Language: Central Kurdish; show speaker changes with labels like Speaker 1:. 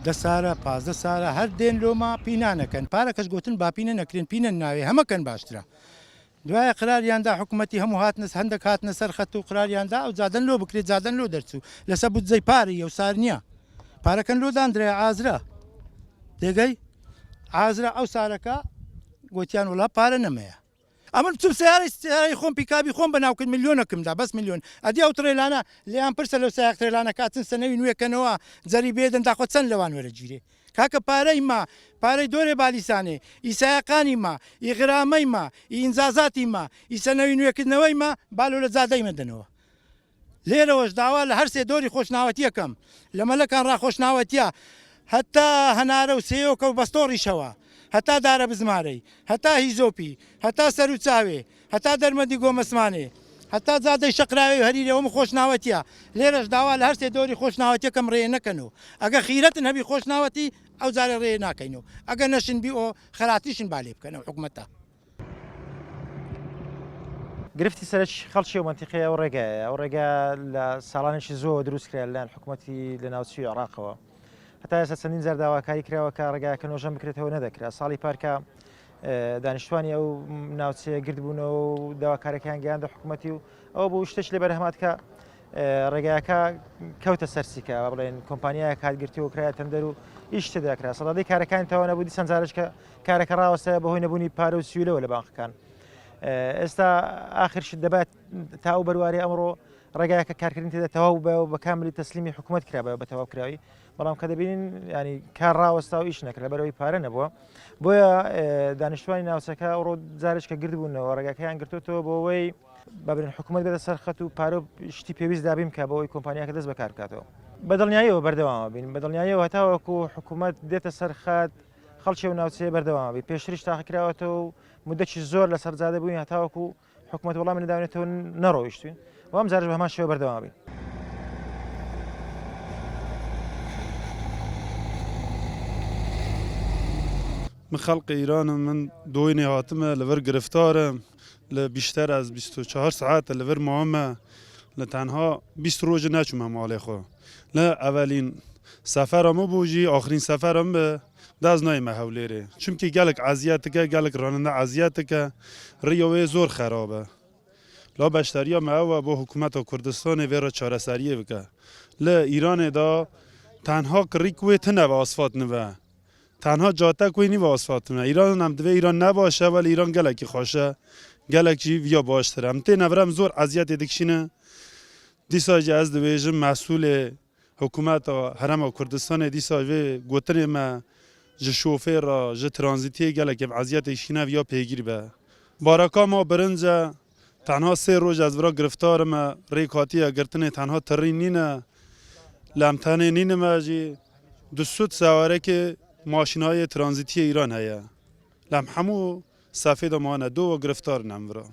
Speaker 1: دسارة پازدە سارە هەر دێن لۆما پینانەکەن پارەکەش گوتن با پینە نەکرێن پینە ناوێ هەمەکەن باشترە دوایە قراریاندا حکوومەتی هەموو هاتنە هەندێک هاتنە سەر خەت و قراریاندا ئەو جادن لۆ بکرێت جادن لۆ دەرچوو لەسەر بودجەی پارەی ئەو سار نییە پارەکەن لۆدانرێ ئازرا دێگەی ئازرا ئەو سارەکە گوتیان وڵا پارە نەمەیە ئەمن چوم سیارەی خۆم پیکابی خۆم بەناوکرد میلیۆنەکەمدا بەس میلیۆن ئەدی ئەو ترێلانە لێیان پرسە لەو سایق ترێلانە کاتن سەنەوی نوێکەنەوە جەری بێدەن داخۆ چەند لەوان وەرەگیرێ کاکە پارەی ما پارەی دۆرێ بالیسانێ ئیسایەقانی ما ئیغرامەی ما ئینزازاتی ما ئیسەنەوی نوێکردنەوەی ما بالۆ لە جادەی مەدەنەوە لێرەوەش داوا لە هەر سێ دۆری خۆشناوەتیەکەم لە مەلەکان ڕاخۆشناوەتیە هەتا هەنارە و سێیۆکە و بەستۆڕیشەوە هەتا دارە بزمارەی هەتا هیزۆپی هەتا سەر و چاوێ هەتا دەرمەدی گۆمەسمانێ هەتا جادەی شەقراوی هەریرەوەم خۆشناوەتیە لێرەش داوا لە هەر سێ دۆری خۆشناوەتیەکەم ڕێ نەکەنەوە ئەگە خیرەتن هەبی خۆشناوەتی ئەو جارە ڕێ ناکەینەوە ئەگە نەشن بی ئۆ خەراتیشن بالێ بکەنەوە حکوومەتە
Speaker 2: گرفتی سەرچ خەڵکی و منتیقەیە ئەو ڕێگایە ئەو ڕێگا لە ساڵانێکی زۆر دروستکرا لەلایەن حکوومەتی لە ناوچوی عێراقەوە هەتا ئێستا چەندین جار داواکاری کراوە کە ڕێگایەکە نۆژەم بکرێتەوە نەدەکرا ساڵی پارکە دانیشتوانی ئەو ناوچەیە گرت بوونەوە و داواکارەکەیان گەیاندە حکوومەتی و ئەو بۆ شتێک لێ بەرهەمات کە ڕێگایەکە کەوتە سەرسیکە بڵێن کۆمپانیایە کاتگرتی و کرایە تەندەر و ئیش تێداکرا سەڵادەی کارەکانی تەواو نەبوو دیسان جارش کە کارەکە ڕاوەستایە بەهۆی نەبوونی پارە و سویلەوە لە بانکەکان ئێستا ئاخرش دەبات تا ئەو بەرواری ئەمڕۆ ڕێگایەکە کارکردن تێدا تەواو بە و بە کاملی تەسلیمی حکوومەت کرا بە تەواو کراوی بەڵام کە دەبینین ینی کار ڕاوەستا و ئیش نەکرا بەرەوەی پارە نەبووە بۆیە دانیشتوانی ناوچەکە ئەوڕۆ جارش کە گرت بوونەوە ڕێگاکەیان گرتوتەوە بۆەوەی بابرین حکوومەت بێتە سەر خەت و پارە شتی پێویست دابین کە بەوەی کۆمپانیاکە دەست بەکار بکاتەوە بەدڵنیاییەوە بەردەوامە بین بەدڵنیاییەوە هەتاوەکو حکوومەت دێتە سەر خەت خەڵکی و ناوچەیە بەردەوامە بی پێشتریش تاقیکراوەتەوە و مدەکی زۆر لەسەر جادە بووین هەتاوەکو حکوومەت وەڵامی نەداوێتەوە نەڕۆیشتوین وام جارش بە هەمان شێوە بەردەوامە بین
Speaker 3: من خلق ایران من دوینی هاتمه لور گرفتارم لبیشتر از 24 ساعت لور مامه لتنها 20 روز نچوم مال خو لا اولین سفرم بوجی آخرین سفرم به داز نایم حولیره چون که گلک عزیت که گلک راننده عزیت که ریوه زور خرابه لا بشتریا ما با حکومت و کردستان ویرا چاره سریه بکه لا ایران دا تنها کریکوی تنه و آسفات نوه تنها جاده کوی نی واسفات نه ایران هم دوی ایران نباشه ولی ایران گلکی خوشه گلکی ویا باشتره هم تی نورم زور اذیت دکشینه دیساج از دویجم مسئول حکومت حرم و کردستان دیساج و گوتن ما ج شوفر را ج ترانزیتی گلکی اذیت شینه ویا پیگیر به بارکا ما برنج تنها 3 روز از ورا گرفتار ما ریکاتی گرتن تنها ترینینه لمتنه نینه ماجی 200 سواره که ماشین‌های ترانزیتی ایران هست. لام همو سفید مانه دو و گرفتار نمورا.